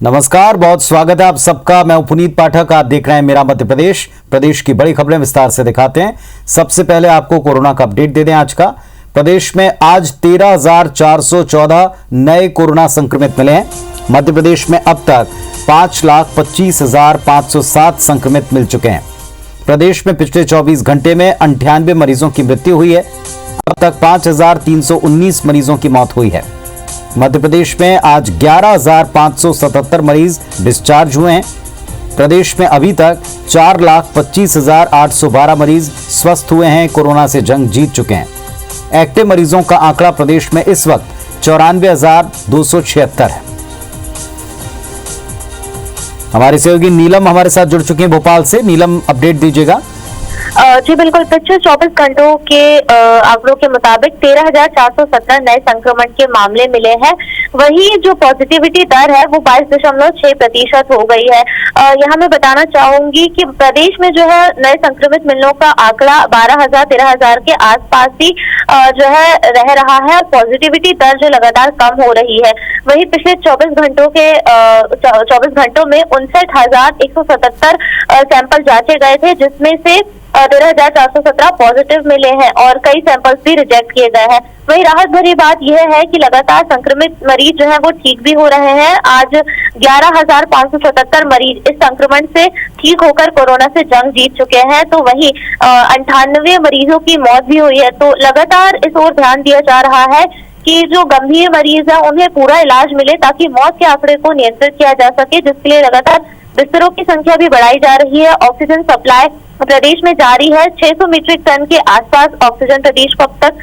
नमस्कार, बहुत स्वागत है आप सबका। मैं पुनीत पाठक, आप देख रहे हैं मेरा मध्य प्रदेश। प्रदेश की बड़ी खबरें विस्तार से दिखाते हैं। सबसे पहले आपको कोरोना का अपडेट दे दें आज का। प्रदेश में आज 13,414 नए कोरोना संक्रमित मिले हैं। मध्य प्रदेश में अब तक 5,25,507 संक्रमित मिल चुके हैं। प्रदेश में पिछले 24 घंटे में 98 मरीजों की मृत्यु हुई है। अब तक 5,319 मरीजों की मौत हुई है। मध्य प्रदेश में आज 11,577 मरीज डिस्चार्ज हुए हैं। प्रदेश में अभी तक 4,25,812 मरीज स्वस्थ हुए हैं, कोरोना से जंग जीत चुके हैं। एक्टिव मरीजों का आंकड़ा प्रदेश में इस वक्त 94,276 है। हमारे सहयोगी नीलम हमारे साथ जुड़ चुके हैं भोपाल से। नीलम, अपडेट दीजिएगा। जी बिल्कुल, पिछले 24 घंटों के आंकड़ों के मुताबिक 13,417 नए संक्रमण के मामले मिले हैं। वही जो पॉजिटिविटी दर है वो 22.6% हो गई है। यहाँ मैं बताना चाहूंगी कि प्रदेश में जो है नए संक्रमित मिलने का आंकड़ा 12,000 13,000 के आसपास ही जो है रह रहा है। पॉजिटिविटी दर जो लगातार कम हो रही है। वही पिछले 24 घंटों में 59,177 सैंपल जांचे गए थे, जिसमें से 13,417 पॉजिटिव मिले हैं और कई सैंपल्स भी रिजेक्ट किए गए हैं। वही राहत भरी बात यह है कि लगातार संक्रमित मरीज जो है वो ठीक भी हो रहे हैं। आज 11,577 मरीज इस संक्रमण से ठीक होकर कोरोना से जंग जीत चुके हैं। तो वही 98 मरीजों की मौत भी हुई है। तो लगातार इस ओर ध्यान दिया जा रहा है कि जो गंभीर मरीज है उन्हें पूरा इलाज मिले, ताकि मौत के आंकड़े को नियंत्रित किया जा सके, जिसके लिए लगातार बिस्तरों की संख्या भी बढ़ाई जा रही है। ऑक्सीजन सप्लाई प्रदेश में जारी है। 600 मीट्रिक टन के आसपास ऑक्सीजन प्रदेश को अब तक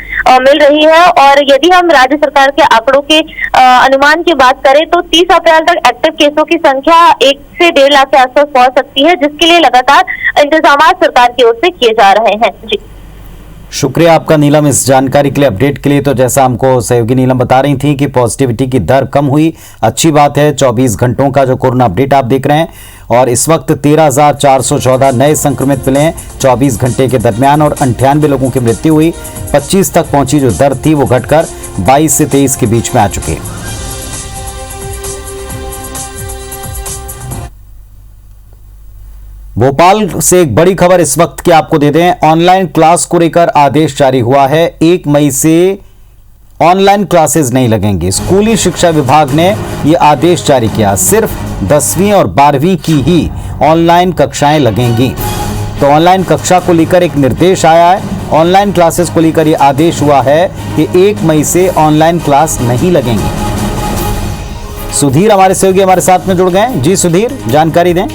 मिल रही है। और यदि हम राज्य सरकार के आंकड़ों के अनुमान की बात करें तो 30 अप्रैल तक एक्टिव केसों की संख्या 1 से 1.5 लाख के आसपास पहुंच सकती है, जिसके लिए लगातार इंतजाम सरकार की ओर से किए जा रहे हैं। जी शुक्रिया आपका नीलम इस जानकारी के लिए, अपडेट के लिए। तो जैसा हमको सहयोगी नीलम बता रही थी कि पॉजिटिविटी की दर कम हुई, अच्छी बात है। 24 घंटों का जो कोरोना अपडेट आप देख रहे हैं और इस वक्त 13,414 नए संक्रमित मिले हैं 24 घंटे के दरमियान और 98 लोगों की मृत्यु हुई। 25 तक पहुंची जो दर थी वो घटकर 22 से 23 के बीच में आ चुकी है। भोपाल से एक बड़ी खबर इस वक्त की आपको दे दें। ऑनलाइन क्लास को लेकर आदेश जारी हुआ है। 1 मई से ऑनलाइन क्लासेस नहीं लगेंगी। स्कूली शिक्षा विभाग ने यह आदेश जारी किया। सिर्फ 10वीं और 12वीं की ही ऑनलाइन कक्षाएं लगेंगी। तो ऑनलाइन कक्षा को लेकर एक निर्देश आया है। ऑनलाइन क्लासेस को लेकर यह आदेश हुआ है कि 1 मई से ऑनलाइन क्लास नहीं लगेंगी। सुधीर हमारे सहयोगी हमारे साथ में जुड़ गए। जी सुधीर, जानकारी दें।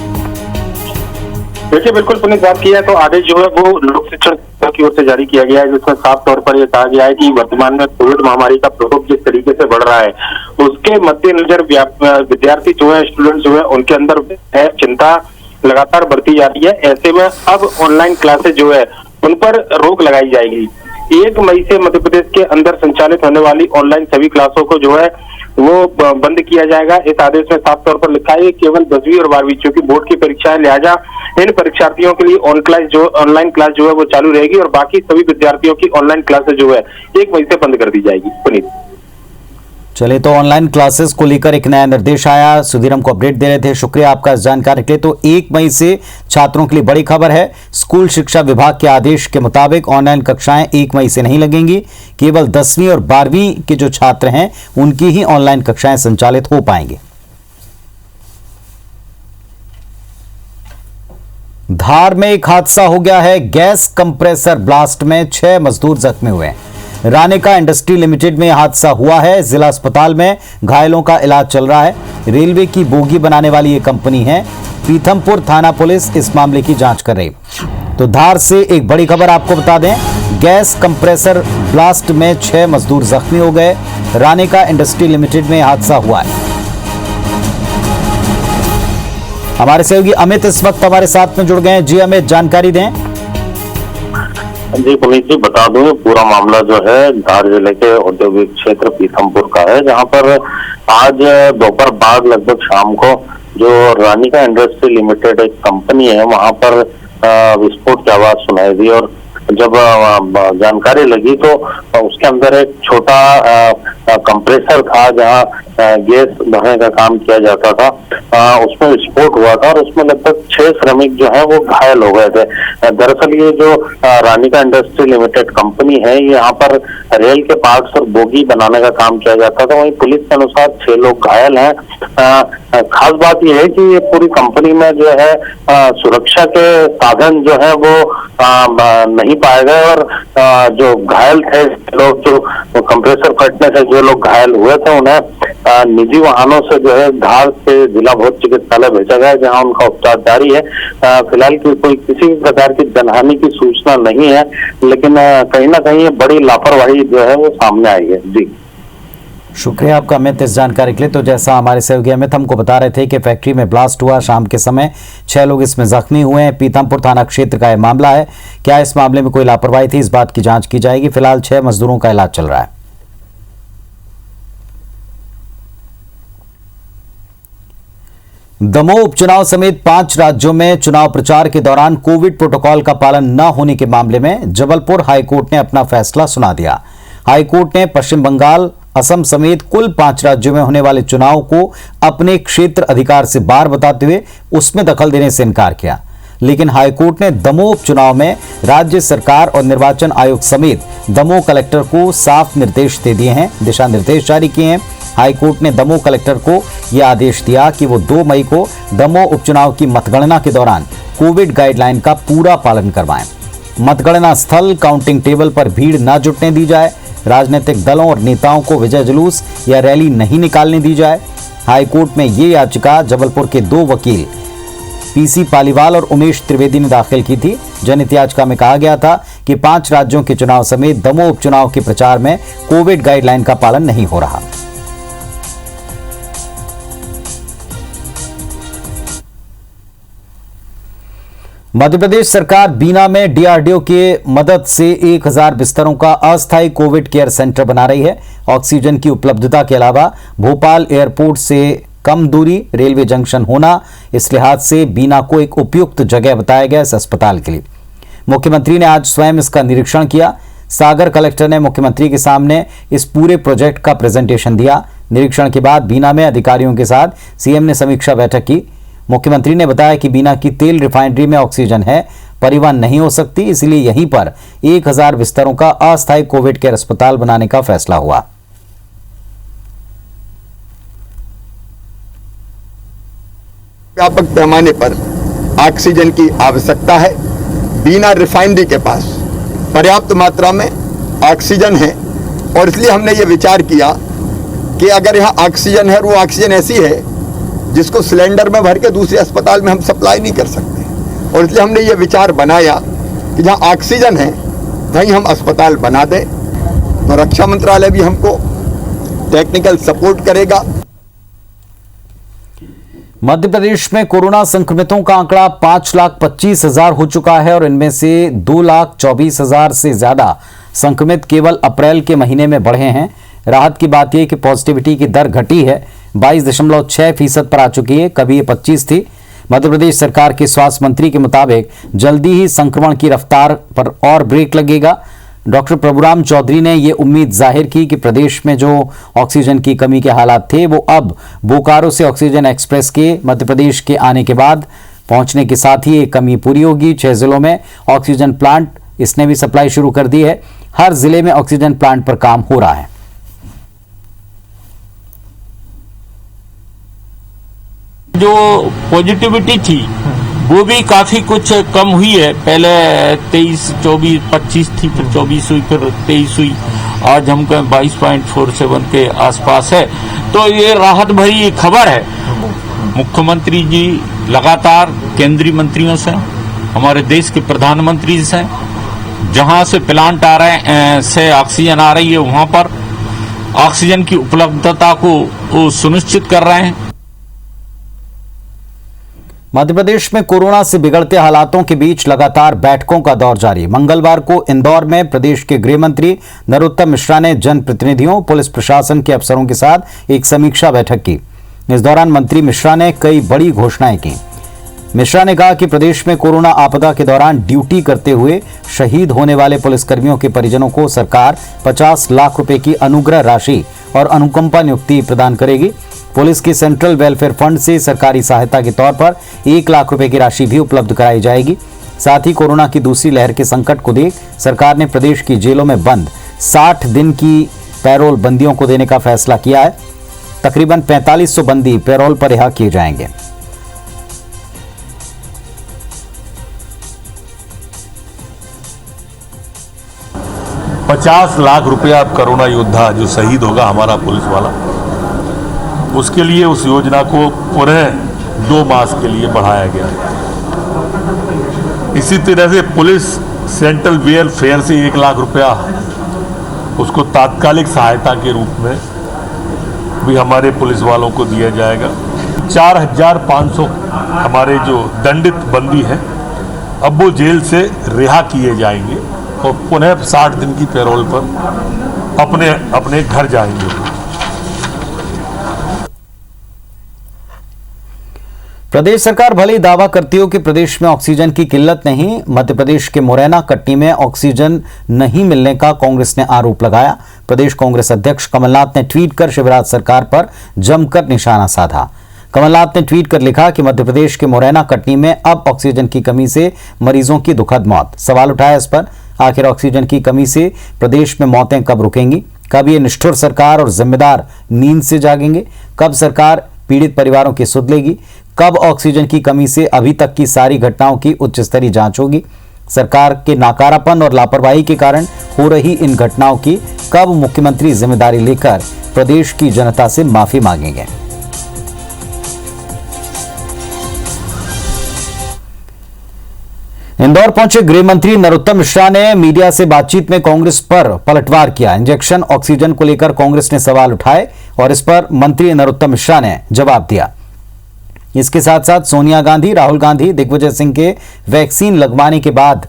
देखिए, बिल्कुल पुनीत बात की है तो आदेश जो है वो लोक शिक्षण की ओर से जारी किया गया है, जिसमें साफ तौर पर यह कहा गया है कि वर्तमान में कोविड महामारी का प्रकोप जिस तरीके से बढ़ रहा है उसके मद्देनजर विद्यार्थी जो है, स्टूडेंट जो है, उनके अंदर चिंता लगातार बढ़ती जा रही है। ऐसे में अब ऑनलाइन क्लासेज जो है उन पर रोक लगाई जाएगी। 1 मई से मध्य प्रदेश के अंदर संचालित होने वाली ऑनलाइन सभी क्लासों को जो है वो बंद किया जाएगा। इस आदेश में साफ तौर पर लिखा है केवल 10वीं और 12वीं चूंकि बोर्ड की परीक्षाएं, लिहाजा इन परीक्षार्थियों के लिए ऑनलाइन क्लास जो है वो चालू रहेगी और बाकी सभी विद्यार्थियों की ऑनलाइन क्लासेस जो है 1 मई से बंद कर दी जाएगी। पुनीत, चलिए, तो ऑनलाइन क्लासेस को लेकर एक नया निर्देश आया। सुधीर हमको अपडेट दे रहे थे, शुक्रिया आपका इस जानकारी के लिए। तो 1 मई से छात्रों के लिए बड़ी खबर है। स्कूल शिक्षा विभाग के आदेश के मुताबिक ऑनलाइन कक्षाएं 1 मई से नहीं लगेंगी। केवल 10वीं और 12वीं के जो छात्र हैं उनकी ही ऑनलाइन कक्षाएं संचालित हो पाएंगे। धार में एक हादसा हो गया है। गैस कंप्रेसर ब्लास्ट में 6 मजदूर जख्मी हुए हैं। रानिका इंडस्ट्री लिमिटेड में हादसा हुआ है। जिला अस्पताल में घायलों का इलाज चल रहा है। रेलवे की बोगी बनाने वाली ये कंपनी है। पीथमपुर थाना पुलिस इस मामले की जांच कर रही। तो धार से एक बड़ी खबर आपको बता दें। गैस कंप्रेसर ब्लास्ट में 6 मजदूर जख्मी हो गए। रानिका इंडस्ट्री लिमिटेड में हादसा हुआ है। हमारे सहयोगी अमित इस वक्त हमारे साथ में जुड़ गए हैं। जी अमित, जानकारी दें। जी पुनीत जी, बता दूं पूरा मामला जो है धार जिले के औद्योगिक क्षेत्र पीथमपुर का है, जहां पर आज दोपहर बाद लगभग शाम को जो रानिका इंडस्ट्री लिमिटेड एक कंपनी है वहां पर विस्फोट की आवाज सुनाई दी और जब जानकारी लगी तो उसके अंदर एक छोटा कंप्रेसर था जहां गैस भरने का काम किया जाता था, उसमें विस्फोट हुआ था और उसमें लगभग 6 श्रमिक जो है वो घायल हो गए थे। दरअसल ये जो रानिका इंडस्ट्री लिमिटेड कंपनी है, यहाँ पर रेल के पार्ट्स और बोगी बनाने का काम किया जाता था। वहीं पुलिस के अनुसार 6 लोग घायल हैं। खास बात यह है कि ये पूरी कंपनी में जो है सुरक्षा के साधन जो है वो नहीं पाए गए और जो घायल थे लोग, जो कंप्रेसर फटने से जो लोग घायल हुए थे, उन्हें निजी वाहनों से जो है धार से जिला भौत चिकित्सालय भेजा गया, जहां उनका उपचार जारी है। फिलहाल कोई किसी भी प्रकार की जनहानि की सूचना नहीं है, लेकिन कहीं ना कहीं ये बड़ी लापरवाही जो है वो सामने आई है। जी, शुक्रिया आपका अमित इस जानकारी के लिए। तो जैसा हमारे सहयोगी अमित हमको बता रहे थे कि फैक्ट्री में ब्लास्ट हुआ शाम के समय, 6 लोग इसमें जख्मी हुए हैं। पीथमपुर थाना क्षेत्र का यह मामला है। क्या इस मामले में कोई लापरवाही थी, इस बात की जांच की जाएगी। फिलहाल 6 मजदूरों का इलाज चल रहा है। दमोह उपचुनाव समेत 5 राज्यों में चुनाव प्रचार के दौरान कोविड प्रोटोकॉल का पालन न होने के मामले में जबलपुर हाईकोर्ट ने अपना फैसला सुना दिया। हाईकोर्ट ने पश्चिम बंगाल, असम समेत कुल 5 राज्यों में होने वाले चुनाव को अपने क्षेत्र अधिकार से बाहर बताते हुए उसमें दखल देने से इनकार किया। लेकिन हाईकोर्ट ने दमोह उपचुनाव में राज्य सरकार और निर्वाचन आयोग समेत दमोह कलेक्टर को साफ निर्देश दे दिए हैं, दिशा निर्देश जारी किए हैं। हाईकोर्ट ने दमोह कलेक्टर को यह आदेश दिया कि वो 2 मई को दमोह उपचुनाव की मतगणना के दौरान कोविड गाइडलाइन का पूरा पालन करवाएं। मतगणना स्थल, काउंटिंग टेबल पर भीड़ न जुटने दी जाए। राजनीतिक दलों और नेताओं को विजय जुलूस या रैली नहीं निकालने दी जाए। हाईकोर्ट में ये याचिका जबलपुर के 2 वकील पीसी पालीवाल और उमेश त्रिवेदी ने दाखिल की थी। जनहित याचिका में कहा गया था कि 5 राज्यों के चुनाव समेत दमोह उपचुनाव के प्रचार में कोविड गाइडलाइन का पालन नहीं हो रहा। मध्य प्रदेश सरकार बीना में डीआरडीओ के मदद से 1000 बिस्तरों का अस्थायी कोविड केयर सेंटर बना रही है। ऑक्सीजन की उपलब्धता के अलावा भोपाल एयरपोर्ट से कम दूरी, रेलवे जंक्शन होना, इस लिहाज से बीना को एक उपयुक्त जगह बताया गया इस अस्पताल के लिए। मुख्यमंत्री ने आज स्वयं इसका निरीक्षण किया। सागर कलेक्टर ने मुख्यमंत्री के सामने इस पूरे प्रोजेक्ट का प्रेजेंटेशन दिया। निरीक्षण के बाद बीना में अधिकारियों के साथ सीएम ने समीक्षा बैठक की। मुख्यमंत्री ने बताया कि बीना की तेल रिफाइनरी में ऑक्सीजन है, परिवहन नहीं हो सकती, इसलिए यहीं पर 1000 बिस्तरों का अस्थायी कोविड केयर अस्पताल बनाने का फैसला हुआ। व्यापक पैमाने पर ऑक्सीजन की आवश्यकता है। बीना रिफाइनरी के पास पर्याप्त मात्रा में ऑक्सीजन है और इसलिए हमने ये विचार किया कि अगर यहाँ ऑक्सीजन है और वो ऑक्सीजन ऐसी है जिसको सिलेंडर में भर के दूसरे अस्पताल में हम सप्लाई नहीं कर सकते, और इसलिए हमने ये विचार बनाया कि जहाँ ऑक्सीजन है वहीं हम अस्पताल बना दें। तो रक्षा मंत्रालय भी हमको टेक्निकल सपोर्ट करेगा। मध्य प्रदेश में कोरोना संक्रमितों का आंकड़ा 5,25,000 हो चुका है और इनमें से 2,24,000 से ज्यादा संक्रमित केवल अप्रैल के महीने में बढ़े हैं। राहत की बात यह कि पॉजिटिविटी की दर घटी है, 22.6% पर आ चुकी है, कभी ये 25 थी। मध्य प्रदेश सरकार के स्वास्थ्य मंत्री के मुताबिक जल्दी ही संक्रमण की रफ्तार पर और ब्रेक लगेगा। डॉक्टर प्रभुराम चौधरी ने ये उम्मीद जाहिर की कि प्रदेश में जो ऑक्सीजन की कमी के हालात थे वो अब बोकारो से ऑक्सीजन एक्सप्रेस के मध्य प्रदेश के आने के बाद पहुंचने के साथ ही ये कमी पूरी होगी। 6 जिलों में ऑक्सीजन प्लांट इसने भी सप्लाई शुरू कर दी है। हर जिले में ऑक्सीजन प्लांट पर काम हो रहा है। जो पॉजिटिविटी थी वो भी काफी कुछ कम हुई है। पहले 23, 24, 25 थी, फिर 24 हुई, फिर 23 हुई, आज हम कहें 22.47 के आसपास है। तो ये राहत भरी खबर है। मुख्यमंत्री जी लगातार केंद्रीय मंत्रियों से, हमारे देश के प्रधानमंत्री से, जहां से प्लांट आ रहे हैं से ऑक्सीजन आ रही है वहां पर ऑक्सीजन की उपलब्धता को सुनिश्चित कर रहे हैं। मध्य प्रदेश में कोरोना से बिगड़ते हालातों के बीच लगातार बैठकों का दौर जारी। मंगलवार को इंदौर में प्रदेश के गृह मंत्री नरोत्तम मिश्रा ने जनप्रतिनिधियों, पुलिस प्रशासन के अफसरों के साथ एक समीक्षा बैठक की। इस दौरान मंत्री मिश्रा ने कई बड़ी घोषणाएं की। मिश्रा ने कहा कि प्रदेश में कोरोना आपदा के दौरान ड्यूटी करते हुए शहीद होने वाले पुलिसकर्मियों के परिजनों को सरकार 50 लाख रुपए की अनुग्रह राशि और अनुकंपा नियुक्ति प्रदान करेगी। पुलिस के सेंट्रल वेलफेयर फंड से सरकारी सहायता के तौर पर 1 लाख रुपए की राशि भी उपलब्ध कराई जाएगी। साथ ही कोरोना की दूसरी लहर के संकट को देख सरकार ने प्रदेश की जेलों में बंद 60 दिन की पैरोल बंदियों को देने का फैसला किया है। तकरीबन 4500 बंदी पैरोल पर रिहा किए जाएंगे। ₹50 लाख रुपया कोरोना योद्धा जो शहीद होगा हमारा पुलिस वाला, उसके लिए उस योजना को पुनः 2 मास के लिए बढ़ाया गया है। इसी तरह से पुलिस सेंट्रल वेलफेयर से 1 लाख रुपया उसको तात्कालिक सहायता के रूप में भी हमारे पुलिस वालों को दिया जाएगा। 4500 हमारे जो दंडित बंदी हैं अब वो जेल से रिहा किए जाएंगे और पुनः 60 दिन की पैरोल पर अपने अपने घर जाएंगे। प्रदेश सरकार भले ही दावा करती हो कि प्रदेश में ऑक्सीजन की किल्लत नहीं, मध्य प्रदेश के मुरैना कटनी में ऑक्सीजन नहीं मिलने का कांग्रेस ने आरोप लगाया। प्रदेश कांग्रेस अध्यक्ष कमलनाथ ने ट्वीट कर शिवराज सरकार पर जमकर निशाना साधा। कमलनाथ ने ट्वीट कर लिखा कि मध्य प्रदेश के मुरैना कटनी में अब ऑक्सीजन की कमी से मरीजों की दुखद मौत। सवाल उठाया इस पर, आखिर ऑक्सीजन की कमी से प्रदेश में मौतें कब रुकेंगी? कब ये निष्ठुर सरकार और जिम्मेदार नींद से जागेंगे? कब सरकार पीड़ित परिवारों की सुध लेगी? कब ऑक्सीजन की कमी से अभी तक की सारी घटनाओं की उच्च स्तरीय जांच होगी? सरकार के नाकारापन और लापरवाही के कारण हो रही इन घटनाओं की कब मुख्यमंत्री जिम्मेदारी लेकर प्रदेश की जनता से माफी मांगेंगे? इंदौर पहुंचे गृह मंत्री नरोत्तम मिश्रा ने मीडिया से बातचीत में कांग्रेस पर पलटवार किया। इंजेक्शन ऑक्सीजन को लेकर कांग्रेस ने सवाल उठाए और इस पर मंत्री नरोत्तम मिश्रा ने जवाब दिया। इसके साथ साथ सोनिया गांधी, राहुल गांधी, दिग्विजय सिंह के वैक्सीन लगवाने के बाद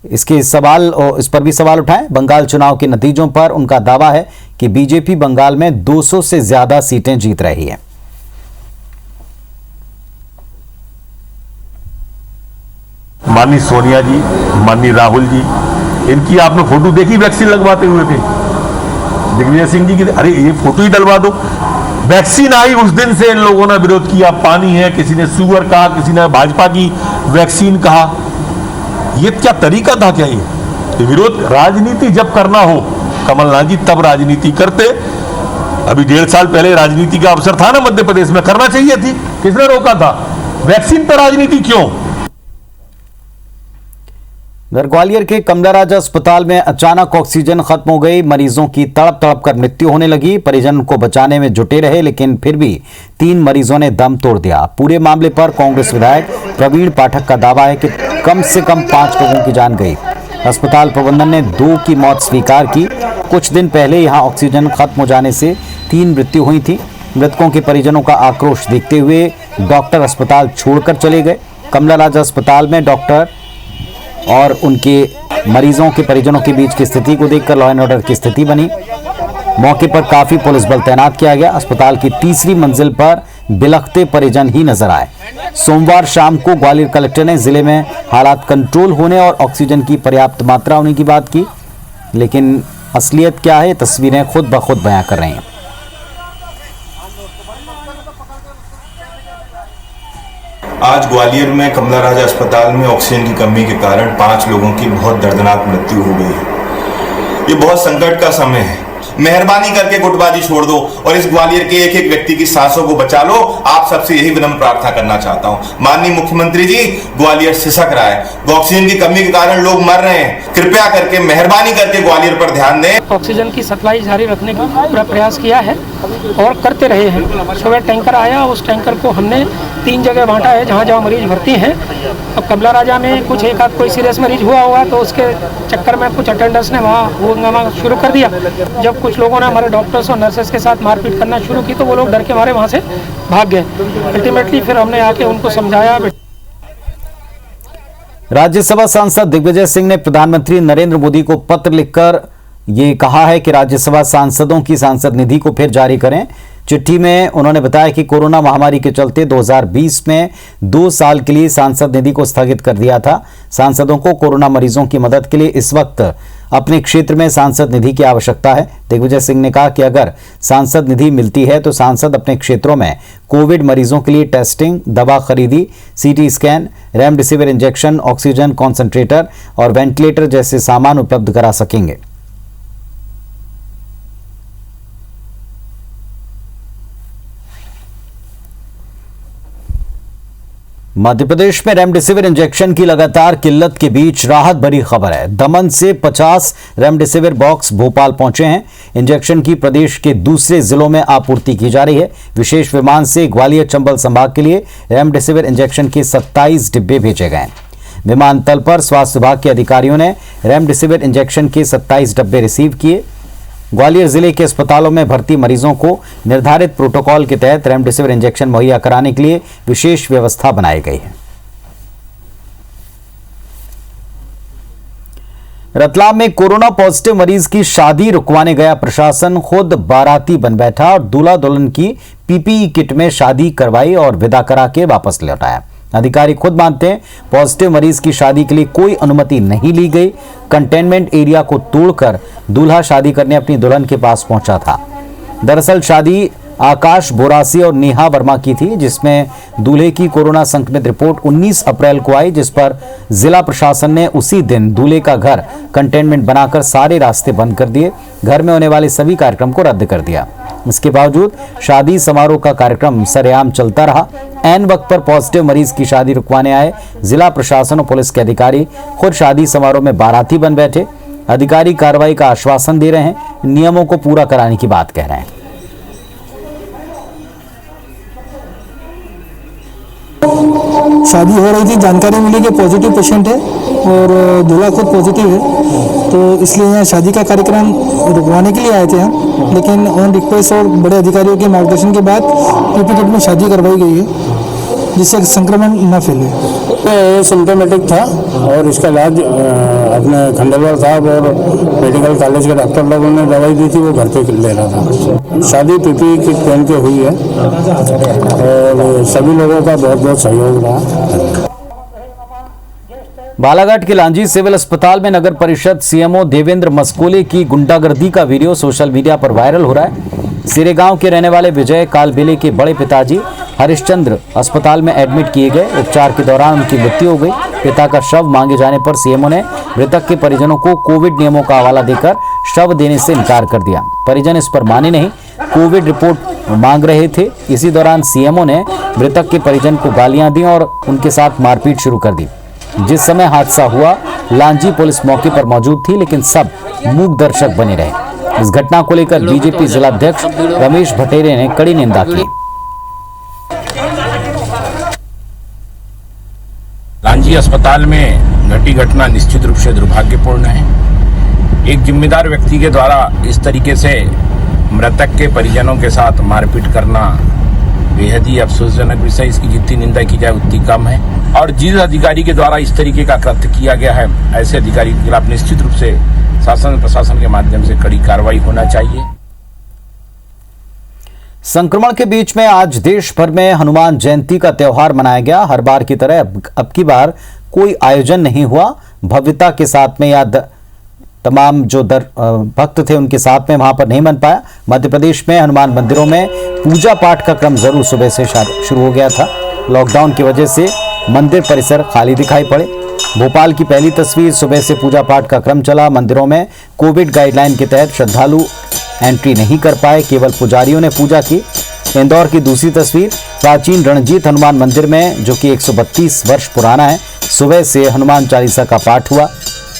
इस पर भी सवाल उठाए। बंगाल चुनाव के नतीजों पर उनका दावा है कि बीजेपी बंगाल में 200 से ज्यादा सीटें जीत रही है। माननीय सोनिया जी, माननीय राहुल जी, इनकी आपने फोटो देखी वैक्सीन लगवाते हुए थे? दिग्विजय सिंह जी की अरे ये फोटो ही डलवा दो। वैक्सीन आई उस दिन से इन लोगों ने विरोध किया। पानी है, किसी ने सुअर कहा, किसी ने भाजपा की वैक्सीन कहा। ये क्या तरीका था? क्या ये विरोध? राजनीति जब करना हो कमलनाथ जी तब राजनीति करते। अभी 1.5 साल पहले राजनीति का अवसर था ना मध्य प्रदेश में, करना चाहिए थी। किसने रोका था? वैक्सीन पर राजनीति क्यों? ग्वालियर के कमला राजा अस्पताल में अचानक ऑक्सीजन खत्म हो गई। मरीजों की तड़प तड़प कर मृत्यु होने लगी। परिजन को बचाने में जुटे रहे लेकिन फिर भी 3 मरीजों ने दम तोड़ दिया। पूरे मामले पर कांग्रेस विधायक प्रवीण पाठक का दावा है कि कम से कम 5 लोगों की जान गई। अस्पताल प्रबंधन ने 2 की मौत स्वीकार की। कुछ दिन पहले यहां ऑक्सीजन खत्म हो जाने से 3 मृत्यु हुई थी। मृतकों के परिजनों का आक्रोश देखते हुए डॉक्टर अस्पताल छोड़कर चले गए। कमला राजा अस्पताल में डॉक्टर और उनके मरीजों के परिजनों के बीच की स्थिति को देखकर लॉ एंड ऑर्डर की स्थिति बनी। मौके पर काफी पुलिस बल तैनात किया गया। अस्पताल की 3री मंजिल पर बिलखते परिजन ही नजर आए। सोमवार शाम को ग्वालियर कलेक्टर ने जिले में हालात कंट्रोल होने और ऑक्सीजन की पर्याप्त मात्रा होने की बात की, लेकिन असलियत क्या है तस्वीरें खुद ब खुद बयां कर रही हैं। आज ग्वालियर में कमला राजा अस्पताल में ऑक्सीजन की कमी के कारण 5 लोगों की बहुत दर्दनाक मृत्यु हो गई है। ये बहुत संकट का समय है। मेहरबानी करके गुटबाजी छोड़ दो और इस ग्वालियर के एक एक व्यक्ति की सांसों को बचा लो। आप सबसे यही विनम्र प्रार्थना करना चाहता हूं। माननीय मुख्यमंत्री जी, ग्वालियर सिसक रहा है। ऑक्सीजन की कमी के कारण लोग मर रहे हैं। कृपया करके मेहरबानी करके ग्वालियर पर ध्यान दें। ऑक्सीजन की सप्लाई जारी रखने का पूरा प्रयास किया है और करते रहे हैं। सुबह टैंकर आया, उस टैंकर को हमने 3 जगह बांटा है जहाँ जहाँ मरीज भर्ती हैं। और कमला राजा में कुछ एक आध कोई सीरियस मरीज हुआ होगा तो उसके चक्कर में कुछ अटेंडर्स ने वहाँ हंगामा शुरू कर दिया। जब कुछ लोगों ने हमारे डॉक्टर्स और नर्सेस के साथ मारपीट करना शुरू की तो वो लोग डर के मारे वहाँ से भाग गए। अल्टीमेटली फिर हमने आके उनको समझाया। राज्यसभा सांसद दिग्विजय सिंह ने प्रधानमंत्री नरेंद्र मोदी को पत्र लिखकर ये कहा है कि राज्यसभा सांसदों की सांसद निधि को फिर जारी करें। चिट्ठी में उन्होंने बताया कि कोरोना महामारी के चलते 2020 में 2 साल के लिए सांसद निधि को स्थगित कर दिया था। सांसदों को कोरोना मरीजों की मदद के लिए इस वक्त अपने क्षेत्र में सांसद निधि की आवश्यकता है। दिग्विजय सिंह ने कहा कि अगर सांसद निधि मिलती है तो सांसद अपने क्षेत्रों में कोविड मरीजों के लिए टेस्टिंग, दवा खरीदी, CT scan, remdesivir injection, oxygen concentrator और वेंटिलेटर जैसे सामान उपलब्ध करा सकेंगे। मध्य प्रदेश में रेमडेसिविर इंजेक्शन की लगातार किल्लत के बीच राहत भरी खबर है। दमन से 50 रेमडेसिविर बॉक्स भोपाल पहुंचे हैं। इंजेक्शन की प्रदेश के दूसरे जिलों में आपूर्ति की जा रही है। विशेष विमान से ग्वालियर चंबल संभाग के लिए रेमडेसिविर इंजेक्शन के 27 डिब्बे भेजे गए। विमानतल पर स्वास्थ्य विभाग के अधिकारियों ने रेमडेसिविर इंजेक्शन के 27 डब्बे रिसीव किए। ग्वालियर जिले के अस्पतालों में भर्ती मरीजों को निर्धारित प्रोटोकॉल के तहत रेमडेसिविर इंजेक्शन मुहैया कराने के लिए विशेष व्यवस्था बनाई गई है। रतलाम में कोरोना पॉजिटिव मरीज की शादी रुकवाने गया प्रशासन खुद बाराती बन बैठा और दूल्हा दुल्हन की पीपीई किट में शादी करवाई और विदा करा के वापस लौटाया। अधिकारी खुद मानते हैं पॉजिटिव मरीज की शादी के लिए कोई अनुमति नहीं ली गई। कंटेनमेंट एरिया को तोड़कर दूल्हा शादी करने अपनी दुल्हन के पास पहुंचा था। दरअसल शादी आकाश बोरासी और नेहा वर्मा की थी, जिसमें दूल्हे की कोरोना संक्रमित रिपोर्ट 19 अप्रैल को आई, जिस पर जिला प्रशासन ने उसी दिन दूल्हे का घर कंटेनमेंट बनाकर सारे रास्ते बंद कर दिए। घर में होने वाले सभी कार्यक्रम को रद्द कर दिया। इसके बावजूद शादी समारोह का कार्यक्रम सरेआम चलता रहा। ऐन वक्त पर पॉजिटिव मरीज की शादी रुकवाने आए जिला प्रशासन और पुलिस के अधिकारी खुद शादी समारोह में बाराती बन बैठे। अधिकारी कार्रवाई का आश्वासन दे रहे हैं, नियमों को पूरा कराने की बात कह रहे हैं। शादी हो रही थी, जानकारी मिली कि पॉजिटिव पेशेंट है और दूल्हा खुद पॉजिटिव है, तो इसलिए यहाँ शादी का कार्यक्रम रुकवाने के लिए आए थे हम। लेकिन ऑन रिक्वेस्ट और बड़े अधिकारियों के मार्गदर्शन के बाद पीपी किट में शादी करवाई गई है, जिससे संक्रमण न फैले। सिम्टोमेटिक था और इसका इलाज अपने खंडेलवाल साहब और मेडिकल कॉलेज के डॉक्टर लोगों ने दवाई दी थी, वो घर पे ले रहा था। शादी पीपी किट पहन के हुई है और सभी लोगों का बहुत बहुत सहयोग रहा। बालाघाट के लांजी सिविल अस्पताल में नगर परिषद सीएमओ देवेंद्र मस्कोले की गुंडागर्दी का वीडियो सोशल मीडिया पर वायरल हो रहा है। सिरे गांव के रहने वाले विजय कालबेले के बड़े पिताजी हरिश्चंद्र अस्पताल में एडमिट किए गए। उपचार के दौरान उनकी मृत्यु हो गई। पिता का शव मांगे जाने पर सीएमओ ने मृतक के परिजनों को कोविड नियमों का हवाला देकर शव देने से इनकार कर दिया। परिजन इस पर माने नहीं, कोविड रिपोर्ट मांग रहे थे। इसी दौरान सीएमओ ने मृतक के परिजन को गालियां दी और उनके साथ मारपीट शुरू कर दी। जिस समय हादसा हुआ लांजी पुलिस मौके पर मौजूद थी, लेकिन सब मूक दर्शक बने रहे। इस घटना को लेकर बीजेपी जिलाध्यक्ष रमेश भटेरे ने कड़ी निंदा की। लांजी अस्पताल में घटी घटना निश्चित रूप से दुर्भाग्यपूर्ण है। एक जिम्मेदार व्यक्ति के द्वारा इस तरीके से मृतक के परिजनों के साथ मारपीट करना बेहद ही अफसोसजनक विषय। इसकी जितनी निंदा की जाए उतनी कम है और जिस अधिकारी के द्वारा इस तरीके का कृत्य किया गया है, ऐसे अधिकारी के खिलाफ निश्चित रूप से शासन प्रशासन के माध्यम से कड़ी कार्रवाई होना चाहिए। संक्रमण के बीच में आज देश भर में हनुमान जयंती का त्यौहार मनाया गया। हर बार की तरह अब की बार कोई आयोजन नहीं हुआ। भव्यता के साथ में याद तमाम जो भक्त थे उनके साथ में वहां पर नहीं बन पाया। मध्य प्रदेश में हनुमान मंदिरों में पूजा पाठ का क्रम जरूर सुबह से शुरू हो गया था। लॉकडाउन की वजह से मंदिर परिसर खाली दिखाई पड़े। भोपाल की पहली तस्वीर, सुबह से पूजा पाठ का क्रम चला। मंदिरों में कोविड गाइडलाइन के तहत श्रद्धालु एंट्री नहीं कर पाए, केवल पुजारियों ने पूजा की। इंदौर की दूसरी तस्वीर, प्राचीन रणजीत हनुमान मंदिर में, जो कि 132 वर्ष पुराना है, सुबह से हनुमान चालीसा का पाठ हुआ।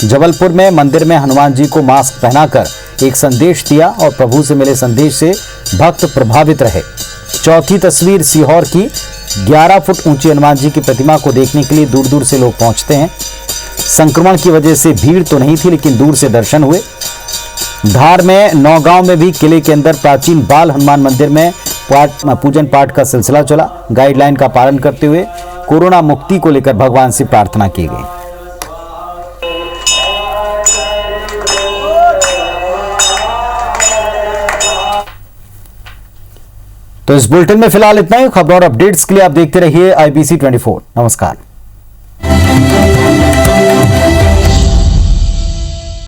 जबलपुर में मंदिर में हनुमान जी को मास्क पहनाकर एक संदेश दिया और प्रभु से मिले संदेश से भक्त प्रभावित रहे। चौथी तस्वीर सीहोर की, 11 फुट ऊंची हनुमान जी की प्रतिमा को देखने के लिए दूर दूर से लोग पहुंचते हैं। संक्रमण की वजह से भीड़ तो नहीं थी, लेकिन दूर से दर्शन हुए। धार में नौगांव में भी किले के अंदर प्राचीन बाल हनुमान मंदिर में पूजन पाठ का सिलसिला चला। गाइडलाइन का पालन करते हुए कोरोना मुक्ति को लेकर भगवान से प्रार्थना की गई। तो इस बुलेटिन में फिलहाल इतना ही। खबरों और अपडेट्स के लिए आप देखते रहिए IBC 24। नमस्कार।